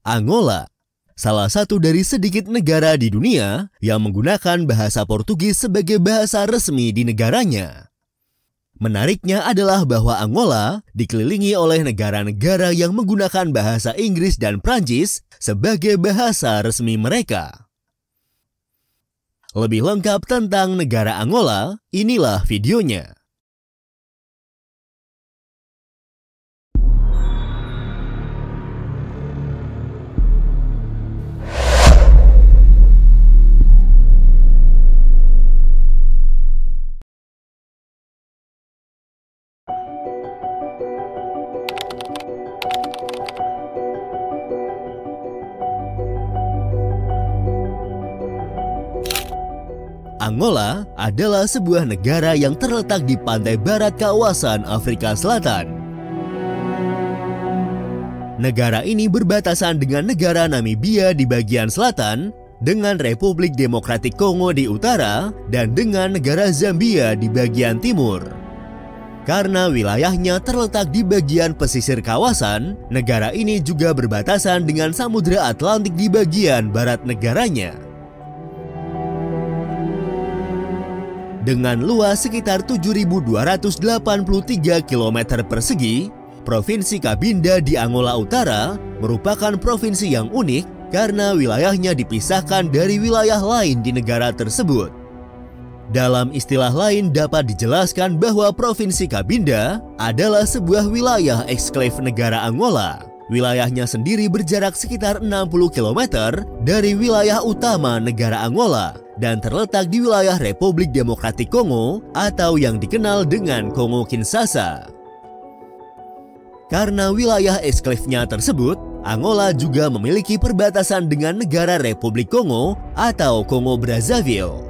Angola, salah satu dari sedikit negara di dunia yang menggunakan bahasa Portugis sebagai bahasa resmi di negaranya. Menariknya adalah bahwa Angola dikelilingi oleh negara-negara yang menggunakan bahasa Inggris dan Prancis sebagai bahasa resmi mereka. Lebih lengkap tentang negara Angola, inilah videonya. Angola adalah sebuah negara yang terletak di pantai barat kawasan Afrika Selatan. Negara ini berbatasan dengan negara Namibia di bagian selatan, dengan Republik Demokratik Kongo di utara, dan dengan negara Zambia di bagian timur. Karena wilayahnya terletak di bagian pesisir kawasan, negara ini juga berbatasan dengan Samudra Atlantik di bagian barat negaranya. Dengan luas sekitar 7.283 km persegi, Provinsi Cabinda di Angola Utara merupakan provinsi yang unik karena wilayahnya dipisahkan dari wilayah lain di negara tersebut. Dalam istilah lain dapat dijelaskan bahwa Provinsi Cabinda adalah sebuah wilayah eksklave negara Angola. Wilayahnya sendiri berjarak sekitar 60 km dari wilayah utama negara Angola dan terletak di wilayah Republik Demokratik Kongo atau yang dikenal dengan Kongo Kinshasa. Karena wilayah eksklave-nya tersebut, Angola juga memiliki perbatasan dengan negara Republik Kongo atau Kongo Brazzaville.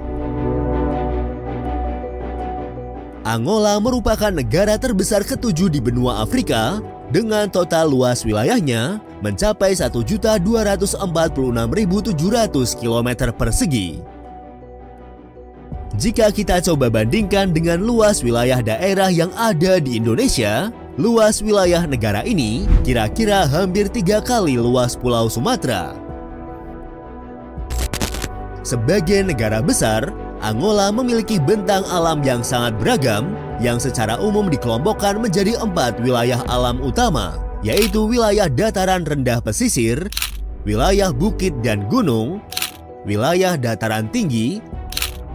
Angola merupakan negara terbesar ketujuh di benua Afrika dengan total luas wilayahnya mencapai 1.246.700 km persegi. Jika kita coba bandingkan dengan luas wilayah daerah yang ada di Indonesia, luas wilayah negara ini kira-kira hampir 3 kali luas Pulau Sumatera. Sebagai negara besar, Angola memiliki bentang alam yang sangat beragam yang secara umum dikelompokkan menjadi 4 wilayah alam utama, yaitu wilayah dataran rendah pesisir, wilayah bukit dan gunung, wilayah dataran tinggi,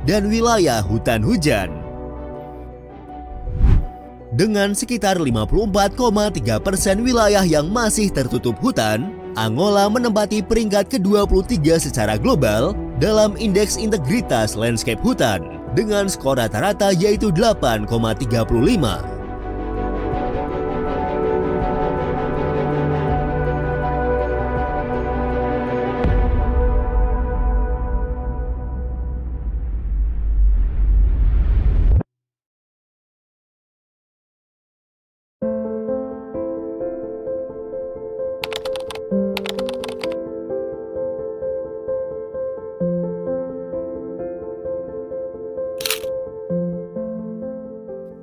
dan wilayah hutan hujan. Dengan sekitar 54,3% wilayah yang masih tertutup hutan, Angola menempati peringkat ke-23 secara global dalam Indeks Integritas Landscape Hutan dengan skor rata-rata yaitu 8,35.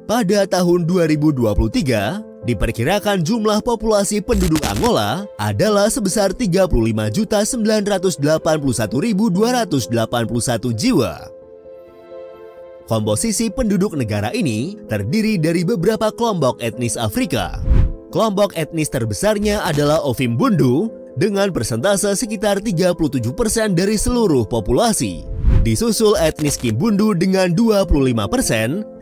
Pada tahun 2023, diperkirakan jumlah populasi penduduk Angola adalah sebesar 35.981.281 jiwa. Komposisi penduduk negara ini terdiri dari beberapa kelompok etnis Afrika. Kelompok etnis terbesarnya adalah Ovimbundu dengan persentase sekitar 37% dari seluruh populasi. Disusul etnis Kimbundu dengan 25%,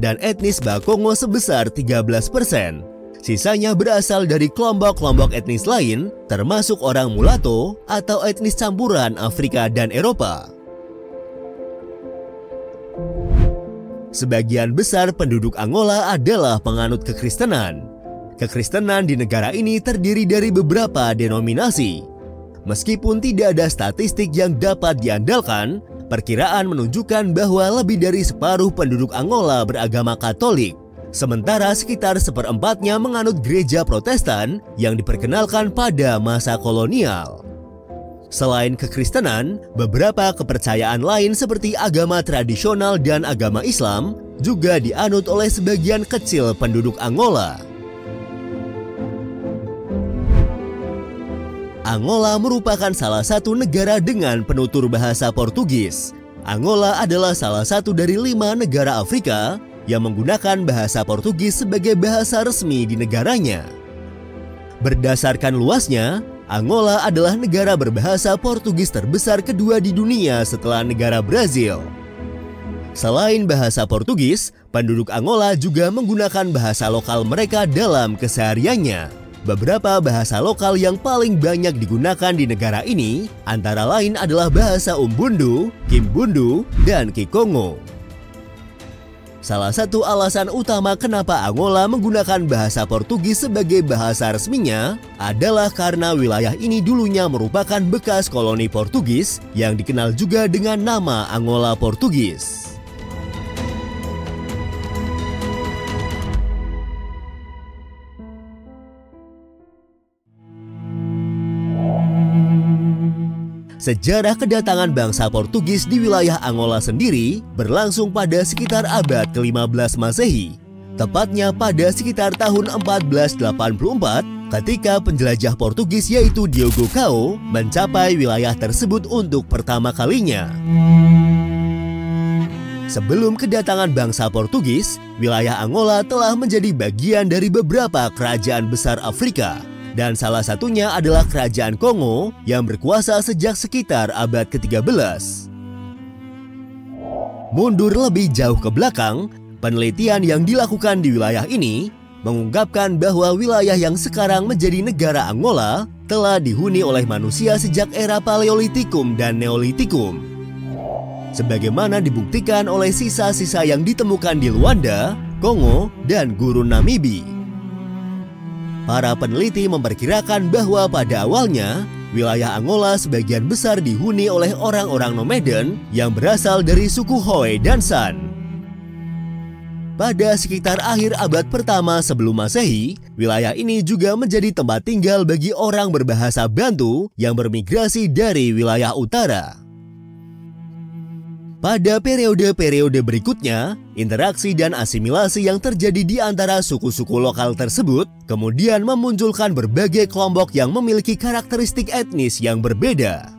dan etnis Bakongo sebesar 13%. Sisanya berasal dari kelompok-kelompok etnis lain, termasuk orang Mulato atau etnis campuran Afrika dan Eropa. Sebagian besar penduduk Angola adalah penganut kekristenan. Kekristenan di negara ini terdiri dari beberapa denominasi. Meskipun tidak ada statistik yang dapat diandalkan, perkiraan menunjukkan bahwa lebih dari separuh penduduk Angola beragama Katolik, sementara sekitar seperempatnya menganut gereja Protestan yang diperkenalkan pada masa kolonial. Selain kekristenan, beberapa kepercayaan lain seperti agama tradisional dan agama Islam juga dianut oleh sebagian kecil penduduk Angola. Angola merupakan salah satu negara dengan penutur bahasa Portugis. Angola adalah salah satu dari 5 negara Afrika yang menggunakan bahasa Portugis sebagai bahasa resmi di negaranya. Berdasarkan luasnya, Angola adalah negara berbahasa Portugis terbesar kedua di dunia setelah negara Brazil. Selain bahasa Portugis, penduduk Angola juga menggunakan bahasa lokal mereka dalam kesehariannya. Beberapa bahasa lokal yang paling banyak digunakan di negara ini antara lain adalah bahasa Umbundu, Kimbundu, dan Kikongo. Salah satu alasan utama kenapa Angola menggunakan bahasa Portugis sebagai bahasa resminya adalah karena wilayah ini dulunya merupakan bekas koloni Portugis yang dikenal juga dengan nama Angola Portugis. Sejarah kedatangan bangsa Portugis di wilayah Angola sendiri berlangsung pada sekitar abad ke-15 Masehi. Tepatnya pada sekitar tahun 1484 ketika penjelajah Portugis yaitu Diogo Cao mencapai wilayah tersebut untuk pertama kalinya. Sebelum kedatangan bangsa Portugis, wilayah Angola telah menjadi bagian dari beberapa kerajaan besar Afrika. Dan salah satunya adalah Kerajaan Kongo yang berkuasa sejak sekitar abad ke-13. Mundur lebih jauh ke belakang, penelitian yang dilakukan di wilayah ini mengungkapkan bahwa wilayah yang sekarang menjadi negara Angola telah dihuni oleh manusia sejak era Paleolitikum dan Neolitikum. Sebagaimana dibuktikan oleh sisa-sisa yang ditemukan di Luanda, Kongo, dan Gurun Namibi. Para peneliti memperkirakan bahwa pada awalnya, wilayah Angola sebagian besar dihuni oleh orang-orang nomaden yang berasal dari suku Hoi dan San. Pada sekitar akhir abad pertama sebelum Masehi, wilayah ini juga menjadi tempat tinggal bagi orang berbahasa Bantu yang bermigrasi dari wilayah utara. Pada periode-periode berikutnya, interaksi dan asimilasi yang terjadi di antara suku-suku lokal tersebut kemudian memunculkan berbagai kelompok yang memiliki karakteristik etnis yang berbeda.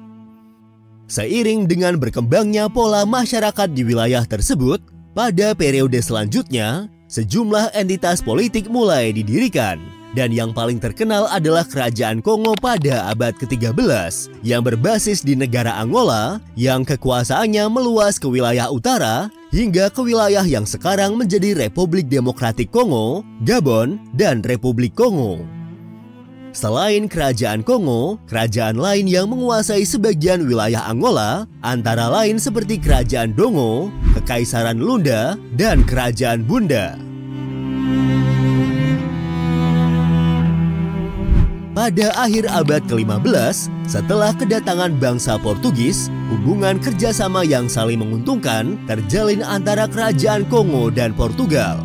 Seiring dengan berkembangnya pola masyarakat di wilayah tersebut, pada periode selanjutnya, sejumlah entitas politik mulai didirikan. Dan yang paling terkenal adalah Kerajaan Kongo pada abad ke-13 yang berbasis di negara Angola yang kekuasaannya meluas ke wilayah utara hingga ke wilayah yang sekarang menjadi Republik Demokratik Kongo, Gabon, dan Republik Kongo. Selain Kerajaan Kongo, kerajaan lain yang menguasai sebagian wilayah Angola antara lain seperti Kerajaan Dongo, Kekaisaran Lunda, dan Kerajaan Bunda. Pada akhir abad ke-15, setelah kedatangan bangsa Portugis, hubungan kerjasama yang saling menguntungkan terjalin antara Kerajaan Kongo dan Portugal.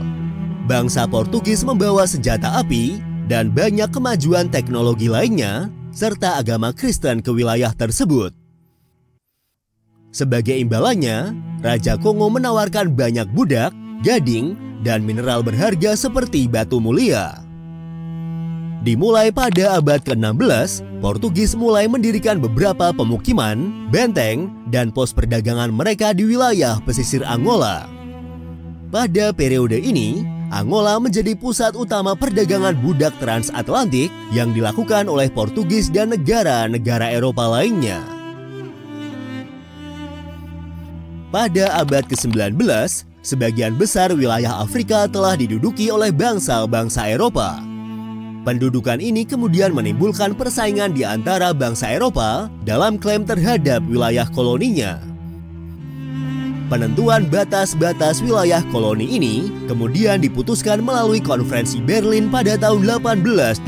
Bangsa Portugis membawa senjata api dan banyak kemajuan teknologi lainnya, serta agama Kristen ke wilayah tersebut. Sebagai imbalannya, Raja Kongo menawarkan banyak budak, gading, dan mineral berharga seperti batu mulia. Dimulai pada abad ke-16, Portugis mulai mendirikan beberapa pemukiman, benteng, dan pos perdagangan mereka di wilayah pesisir Angola. Pada periode ini, Angola menjadi pusat utama perdagangan budak transatlantik yang dilakukan oleh Portugis dan negara-negara Eropa lainnya. Pada abad ke-19, sebagian besar wilayah Afrika telah diduduki oleh bangsa-bangsa Eropa. Pendudukan ini kemudian menimbulkan persaingan di antara bangsa Eropa dalam klaim terhadap wilayah koloninya. Penentuan batas-batas wilayah koloni ini kemudian diputuskan melalui Konferensi Berlin pada tahun 1884.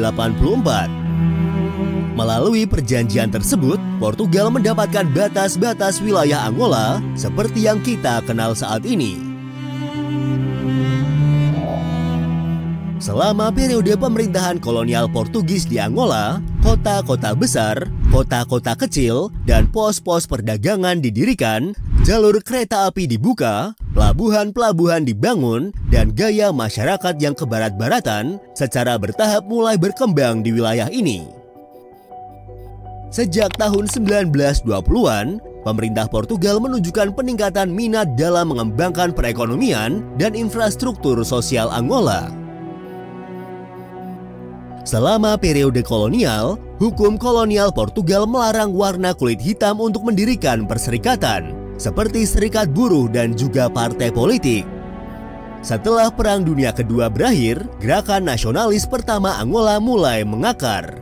Melalui perjanjian tersebut, Portugal mendapatkan batas-batas wilayah Angola seperti yang kita kenal saat ini. Selama periode pemerintahan kolonial Portugis di Angola, kota-kota besar, kota-kota kecil, dan pos-pos perdagangan didirikan, jalur kereta api dibuka, pelabuhan-pelabuhan dibangun, dan gaya masyarakat yang kebarat-baratan secara bertahap mulai berkembang di wilayah ini. Sejak tahun 1920-an, pemerintah Portugal menunjukkan peningkatan minat dalam mengembangkan perekonomian dan infrastruktur sosial Angola. Selama periode kolonial, hukum kolonial Portugal melarang warna kulit hitam untuk mendirikan perserikatan, seperti serikat buruh dan juga partai politik. Setelah Perang Dunia Kedua berakhir, gerakan nasionalis pertama Angola mulai mengakar.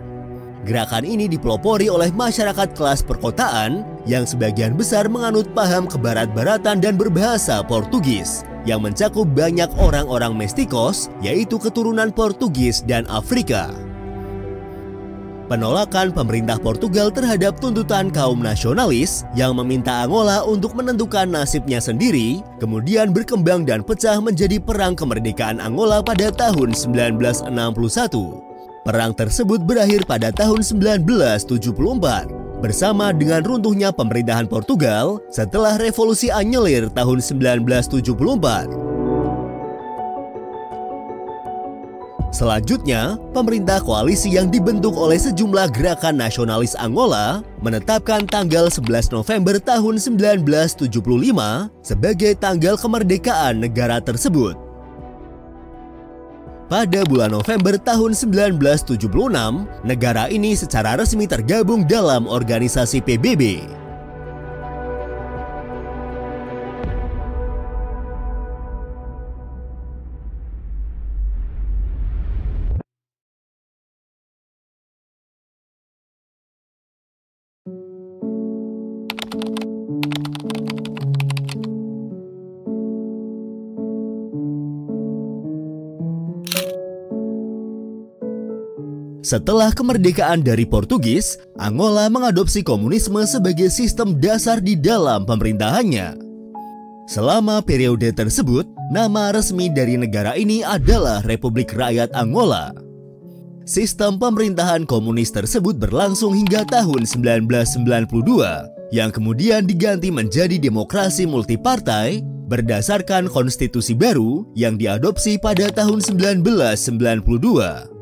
Gerakan ini dipelopori oleh masyarakat kelas perkotaan yang sebagian besar menganut paham kebarat-baratan dan berbahasa Portugis, yang mencakup banyak orang-orang Mestikos, yaitu keturunan Portugis dan Afrika. Penolakan pemerintah Portugal terhadap tuntutan kaum nasionalis yang meminta Angola untuk menentukan nasibnya sendiri, kemudian berkembang dan pecah menjadi Perang Kemerdekaan Angola pada tahun 1961. Perang tersebut berakhir pada tahun 1974 bersama dengan runtuhnya pemerintahan Portugal setelah Revolusi Anyelir tahun 1974. Selanjutnya, pemerintah koalisi yang dibentuk oleh sejumlah gerakan nasionalis Angola menetapkan tanggal 11 November tahun 1975 sebagai tanggal kemerdekaan negara tersebut. Pada bulan November tahun 1976, negara ini secara resmi tergabung dalam organisasi PBB. Setelah kemerdekaan dari Portugis, Angola mengadopsi komunisme sebagai sistem dasar di dalam pemerintahannya. Selama periode tersebut, nama resmi dari negara ini adalah Republik Rakyat Angola. Sistem pemerintahan komunis tersebut berlangsung hingga tahun 1992, yang kemudian diganti menjadi demokrasi multipartai berdasarkan konstitusi baru yang diadopsi pada tahun 1992.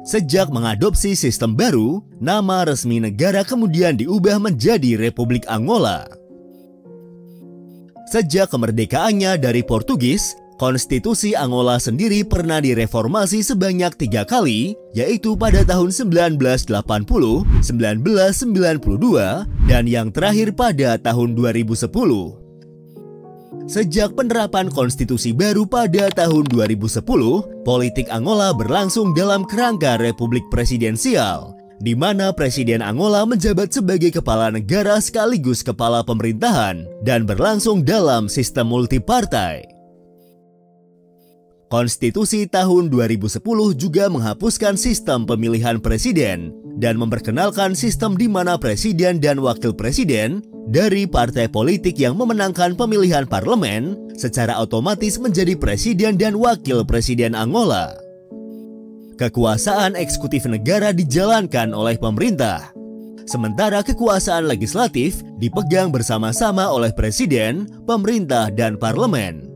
Sejak mengadopsi sistem baru, nama resmi negara kemudian diubah menjadi Republik Angola. Sejak kemerdekaannya dari Portugis, konstitusi Angola sendiri pernah direformasi sebanyak 3 kali, yaitu pada tahun 1980, 1992, dan yang terakhir pada tahun 2010. Sejak penerapan konstitusi baru pada tahun 2010, politik Angola berlangsung dalam kerangka republik presidensial, di mana Presiden Angola menjabat sebagai kepala negara sekaligus kepala pemerintahan dan berlangsung dalam sistem multipartai. Konstitusi tahun 2010 juga menghapuskan sistem pemilihan presiden dan memperkenalkan sistem di mana presiden dan wakil presiden dari partai politik yang memenangkan pemilihan parlemen secara otomatis menjadi presiden dan wakil presiden Angola. Kekuasaan eksekutif negara dijalankan oleh pemerintah, sementara kekuasaan legislatif dipegang bersama-sama oleh presiden, pemerintah, dan parlemen.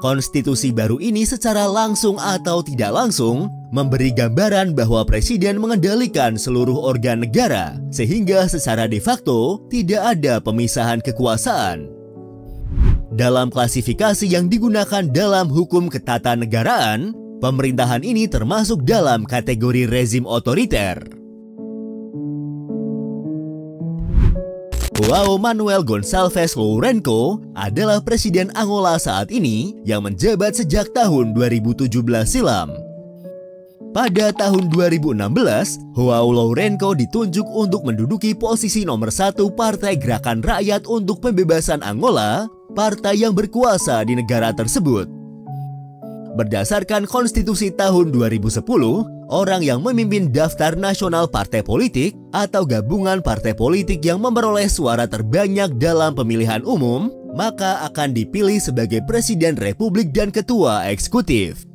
Konstitusi baru ini secara langsung atau tidak langsung memberi gambaran bahwa presiden mengendalikan seluruh organ negara, sehingga secara de facto tidak ada pemisahan kekuasaan. Dalam klasifikasi yang digunakan dalam hukum ketatanegaraan, pemerintahan ini termasuk dalam kategori rezim otoriter. João Manuel Gonçalves Lourenço adalah presiden Angola saat ini yang menjabat sejak tahun 2017 silam. Pada tahun 2016, João Lourenço ditunjuk untuk menduduki posisi nomor 1 Partai Gerakan Rakyat untuk Pembebasan Angola, partai yang berkuasa di negara tersebut. Berdasarkan konstitusi tahun 2010, orang yang memimpin daftar nasional partai politik atau gabungan partai politik yang memperoleh suara terbanyak dalam pemilihan umum, maka akan dipilih sebagai presiden republik dan ketua eksekutif.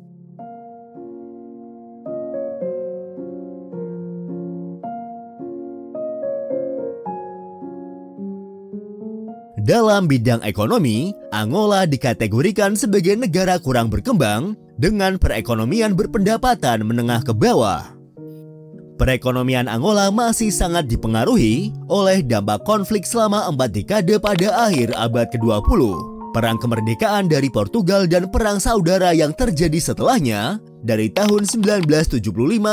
Dalam bidang ekonomi, Angola dikategorikan sebagai negara kurang berkembang dengan perekonomian berpendapatan menengah ke bawah. Perekonomian Angola masih sangat dipengaruhi oleh dampak konflik selama 4 dekade pada akhir abad ke-20, perang kemerdekaan dari Portugal dan perang saudara yang terjadi setelahnya dari tahun 1975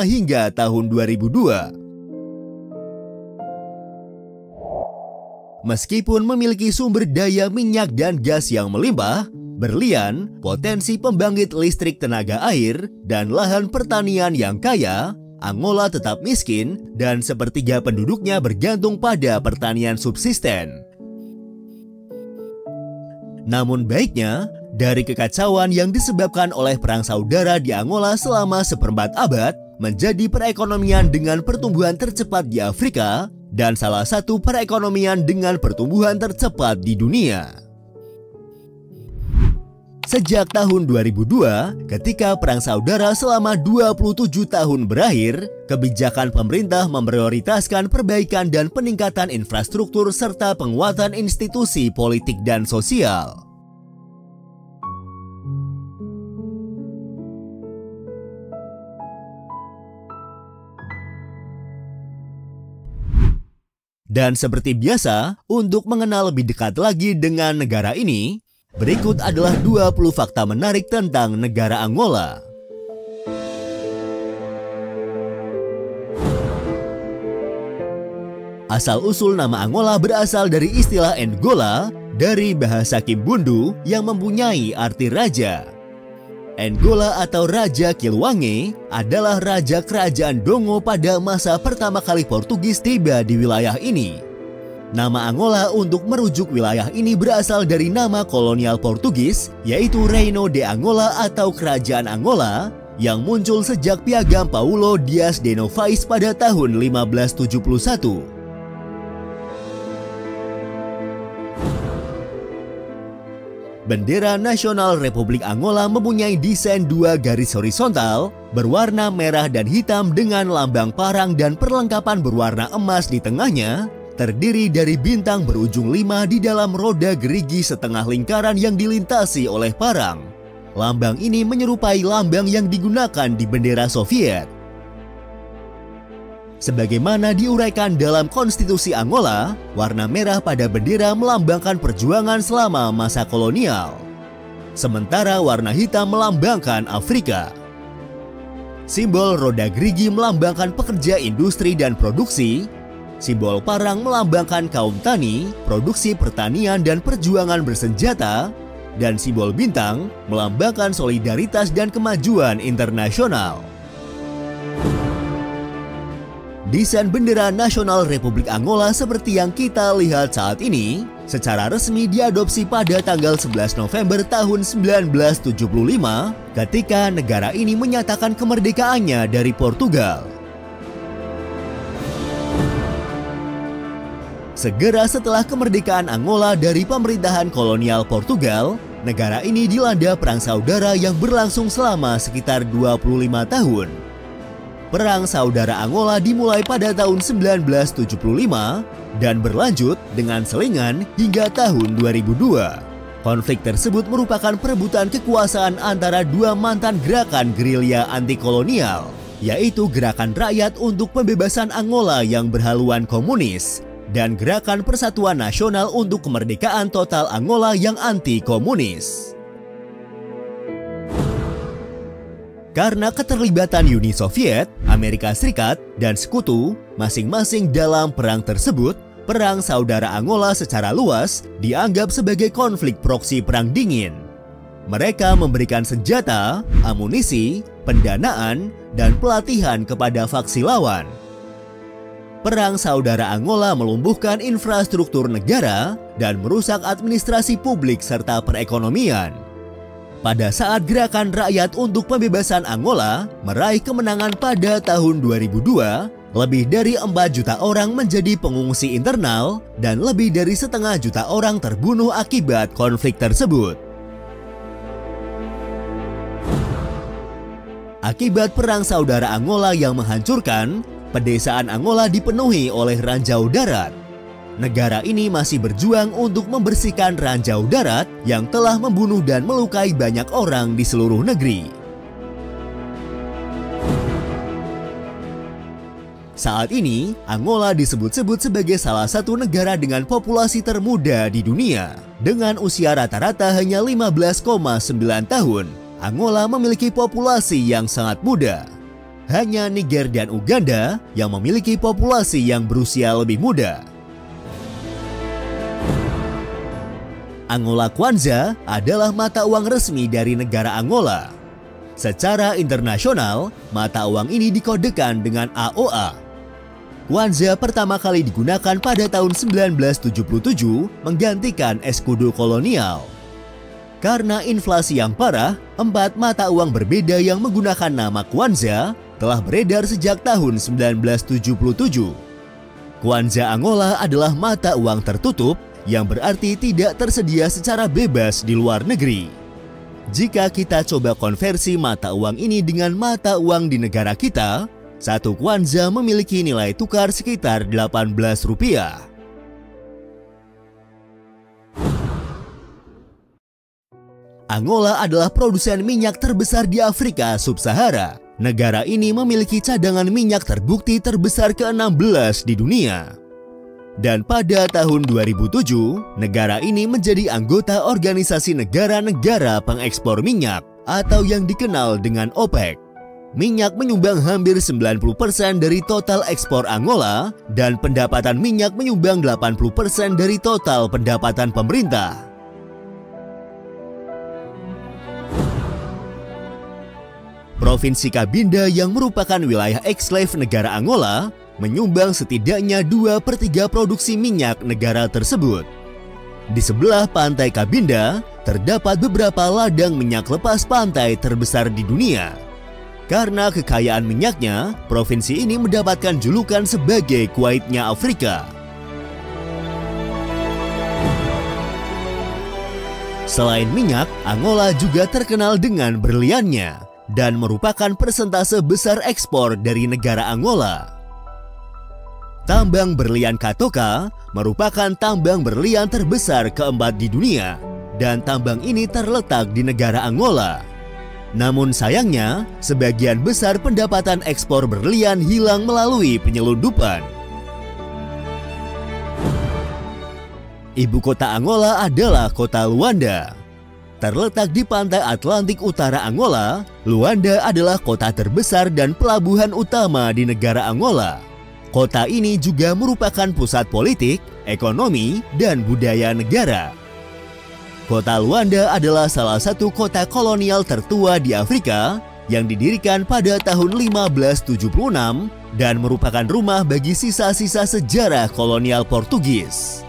hingga tahun 2002. Meskipun memiliki sumber daya minyak dan gas yang melimpah, berlian, potensi pembangkit listrik tenaga air, dan lahan pertanian yang kaya, Angola tetap miskin dan sepertiga penduduknya bergantung pada pertanian subsisten. Namun baiknya, dari kekacauan yang disebabkan oleh perang saudara di Angola selama seperempat abad, menjadi perekonomian dengan pertumbuhan tercepat di Afrika dan salah satu perekonomian dengan pertumbuhan tercepat di dunia. Sejak tahun 2002, ketika Perang Saudara selama 27 tahun berakhir, kebijakan pemerintah memprioritaskan perbaikan dan peningkatan infrastruktur serta penguatan institusi politik dan sosial. Dan seperti biasa, untuk mengenal lebih dekat lagi dengan negara ini, berikut adalah 20 fakta menarik tentang negara Angola. Asal-usul nama Angola berasal dari istilah Ngola dari bahasa Kimbundu yang mempunyai arti raja. Ngola atau Raja Kilwange adalah raja kerajaan Dongo pada masa pertama kali Portugis tiba di wilayah ini. Nama Angola untuk merujuk wilayah ini berasal dari nama kolonial Portugis, yaitu Reino de Angola atau Kerajaan Angola, yang muncul sejak Piagam Paulo Dias de Novais pada tahun 1571. Bendera nasional Republik Angola mempunyai desain 2 garis horizontal berwarna merah dan hitam dengan lambang parang dan perlengkapan berwarna emas di tengahnya, terdiri dari bintang berujung 5 di dalam roda gerigi setengah lingkaran yang dilintasi oleh parang. Lambang ini menyerupai lambang yang digunakan di bendera Soviet. Sebagaimana diuraikan dalam konstitusi Angola, warna merah pada bendera melambangkan perjuangan selama masa kolonial. Sementara warna hitam melambangkan Afrika. Simbol roda gerigi melambangkan pekerja industri dan produksi. Simbol parang melambangkan kaum tani, produksi pertanian dan perjuangan bersenjata. Dan simbol bintang melambangkan solidaritas dan kemajuan internasional. Desain bendera nasional Republik Angola seperti yang kita lihat saat ini secara resmi diadopsi pada tanggal 11 November tahun 1975 ketika negara ini menyatakan kemerdekaannya dari Portugal. Segera setelah kemerdekaan Angola dari pemerintahan kolonial Portugal, negara ini dilanda perang saudara yang berlangsung selama sekitar 25 tahun. Perang Saudara Angola dimulai pada tahun 1975 dan berlanjut dengan selingan hingga tahun 2002. Konflik tersebut merupakan perebutan kekuasaan antara 2 mantan gerakan gerilya anti-kolonial, yaitu Gerakan Rakyat untuk Pembebasan Angola yang berhaluan komunis dan Gerakan Persatuan Nasional untuk Kemerdekaan Total Angola yang anti-komunis. Karena keterlibatan Uni Soviet, Amerika Serikat, dan Sekutu masing-masing dalam perang tersebut, Perang Saudara Angola secara luas dianggap sebagai konflik proksi perang dingin. Mereka memberikan senjata, amunisi, pendanaan, dan pelatihan kepada faksi lawan. Perang Saudara Angola melumpuhkan infrastruktur negara dan merusak administrasi publik serta perekonomian. Pada saat Gerakan Rakyat untuk Pembebasan Angola meraih kemenangan pada tahun 2002, lebih dari 4 juta orang menjadi pengungsi internal dan lebih dari 1,5 juta orang terbunuh akibat konflik tersebut. Akibat Perang Saudara Angola yang menghancurkan, pedesaan Angola dipenuhi oleh ranjau darat. Negara ini masih berjuang untuk membersihkan ranjau darat yang telah membunuh dan melukai banyak orang di seluruh negeri. Saat ini, Angola disebut-sebut sebagai salah satu negara dengan populasi termuda di dunia. Dengan usia rata-rata hanya 15,9 tahun, Angola memiliki populasi yang sangat muda. Hanya Niger dan Uganda yang memiliki populasi yang berusia lebih muda. Angola Kwanza adalah mata uang resmi dari negara Angola. Secara internasional, mata uang ini dikodekan dengan AOA. Kwanza pertama kali digunakan pada tahun 1977 menggantikan eskudo kolonial. Karena inflasi yang parah, 4 mata uang berbeda yang menggunakan nama Kwanza telah beredar sejak tahun 1977. Kwanza Angola adalah mata uang tertutup yang berarti tidak tersedia secara bebas di luar negeri. Jika kita coba konversi mata uang ini dengan mata uang di negara kita, 1 Kwanza memiliki nilai tukar sekitar 18 rupiah. Angola adalah produsen minyak terbesar di Afrika Sub-Sahara. Negara ini memiliki cadangan minyak terbukti terbesar ke-16 di dunia. Dan pada tahun 2007, negara ini menjadi anggota Organisasi Negara-Negara Pengekspor Minyak atau yang dikenal dengan OPEC. Minyak menyumbang hampir 90% dari total ekspor Angola dan pendapatan minyak menyumbang 80% dari total pendapatan pemerintah. Provinsi Cabinda yang merupakan wilayah eksklave negara Angola menyumbang setidaknya 2/3 produksi minyak negara tersebut. Di sebelah pantai Cabinda terdapat beberapa ladang minyak lepas pantai terbesar di dunia. Karena kekayaan minyaknya, provinsi ini mendapatkan julukan sebagai Kuwaitnya Afrika. Selain minyak, Angola juga terkenal dengan berliannya dan merupakan persentase besar ekspor dari negara Angola. Tambang berlian Katoka merupakan tambang berlian terbesar keempat di dunia dan tambang ini terletak di negara Angola. Namun sayangnya, sebagian besar pendapatan ekspor berlian hilang melalui penyelundupan. Ibu kota Angola adalah kota Luanda. Terletak di pantai Atlantik Utara Angola, Luanda adalah kota terbesar dan pelabuhan utama di negara Angola. Kota ini juga merupakan pusat politik, ekonomi, dan budaya negara. Kota Luanda adalah salah satu kota kolonial tertua di Afrika yang didirikan pada tahun 1576 dan merupakan rumah bagi sisa-sisa sejarah kolonial Portugis.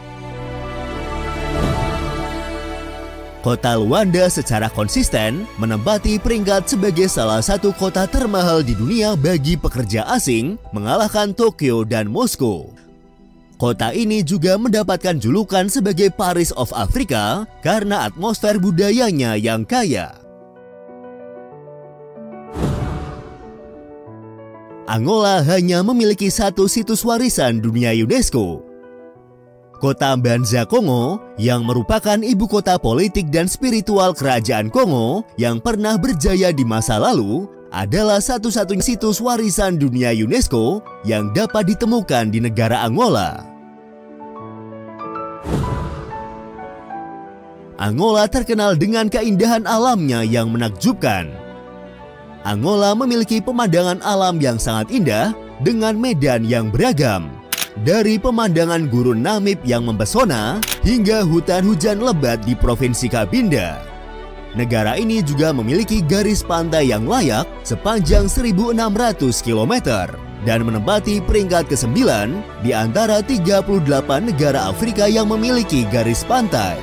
Kota Luanda secara konsisten menempati peringkat sebagai salah satu kota termahal di dunia bagi pekerja asing, mengalahkan Tokyo dan Moskow. Kota ini juga mendapatkan julukan sebagai Paris of Africa karena atmosfer budayanya yang kaya. Angola hanya memiliki 1 situs warisan dunia UNESCO. Kota Mbanza Kongo yang merupakan ibu kota politik dan spiritual kerajaan Kongo yang pernah berjaya di masa lalu adalah satu-satunya situs warisan dunia UNESCO yang dapat ditemukan di negara Angola. Angola terkenal dengan keindahan alamnya yang menakjubkan. Angola memiliki pemandangan alam yang sangat indah dengan medan yang beragam. Dari pemandangan gurun Namib yang mempesona hingga hutan hujan lebat di Provinsi Cabinda. Negara ini juga memiliki garis pantai yang layak sepanjang 1.600 km dan menempati peringkat ke-9 di antara 38 negara Afrika yang memiliki garis pantai.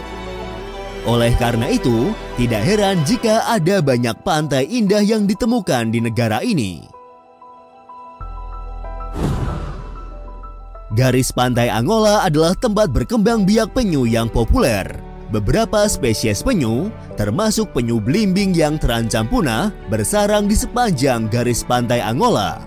Oleh karena itu, tidak heran jika ada banyak pantai indah yang ditemukan di negara ini. Garis pantai Angola adalah tempat berkembang biak penyu yang populer. Beberapa spesies penyu, termasuk penyu belimbing yang terancam punah, bersarang di sepanjang garis pantai Angola.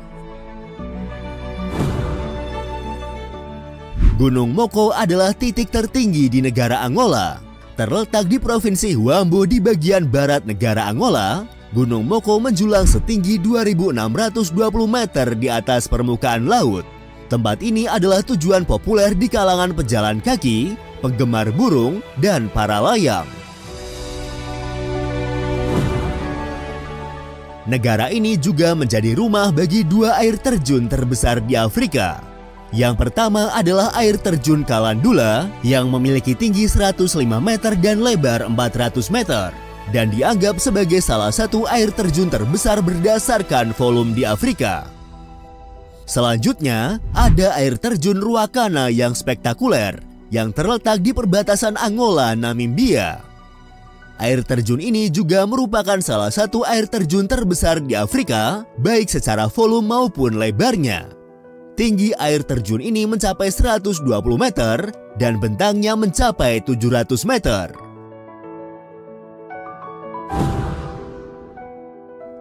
Gunung Moko adalah titik tertinggi di negara Angola. Terletak di Provinsi Huambo di bagian barat negara Angola, Gunung Moko menjulang setinggi 2.620 meter di atas permukaan laut. Tempat ini adalah tujuan populer di kalangan pejalan kaki, penggemar burung, dan para layang. Negara ini juga menjadi rumah bagi dua air terjun terbesar di Afrika. Yang pertama adalah air terjun Kalandula yang memiliki tinggi 105 meter dan lebar 400 meter dan dianggap sebagai salah satu air terjun terbesar berdasarkan volume di Afrika. Selanjutnya, ada air terjun Ruacana yang spektakuler yang terletak di perbatasan Angola, Namibia. Air terjun ini juga merupakan salah satu air terjun terbesar di Afrika, baik secara volume maupun lebarnya. Tinggi air terjun ini mencapai 120 meter dan bentangnya mencapai 700 meter.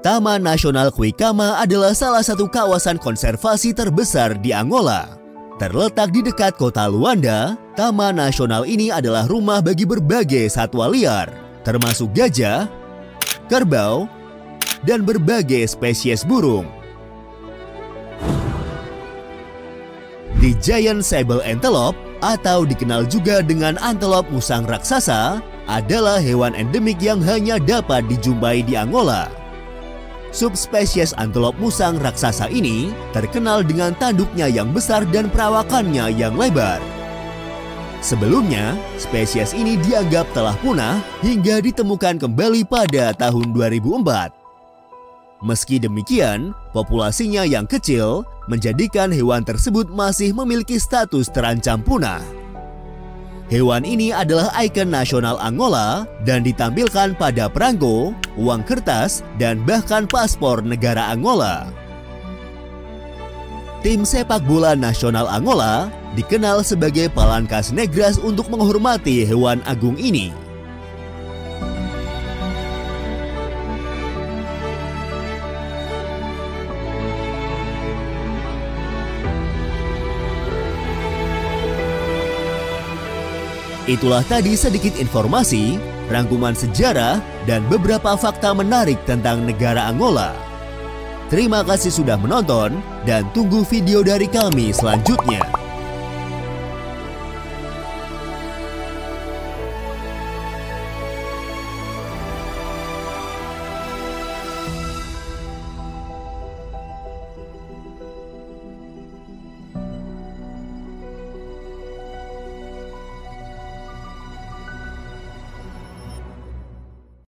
Taman Nasional Kuikama adalah salah satu kawasan konservasi terbesar di Angola. Terletak di dekat kota Luanda, Taman Nasional ini adalah rumah bagi berbagai satwa liar, termasuk gajah, kerbau, dan berbagai spesies burung. The Giant Sable Antelope atau dikenal juga dengan antelop musang raksasa adalah hewan endemik yang hanya dapat dijumpai di Angola. Subspesies antelop musang raksasa ini terkenal dengan tanduknya yang besar dan perawakannya yang lebar. Sebelumnya, spesies ini dianggap telah punah hingga ditemukan kembali pada tahun 2004. Meski demikian, populasinya yang kecil menjadikan hewan tersebut masih memiliki status terancam punah. Hewan ini adalah ikon nasional Angola dan ditampilkan pada perangko, uang kertas, dan bahkan paspor negara Angola. Tim sepak bola nasional Angola dikenal sebagai Palancas Negras untuk menghormati hewan agung ini. Itulah tadi sedikit informasi, rangkuman sejarah, dan beberapa fakta menarik tentang negara Angola. Terima kasih sudah menonton, dan tunggu video dari kami selanjutnya.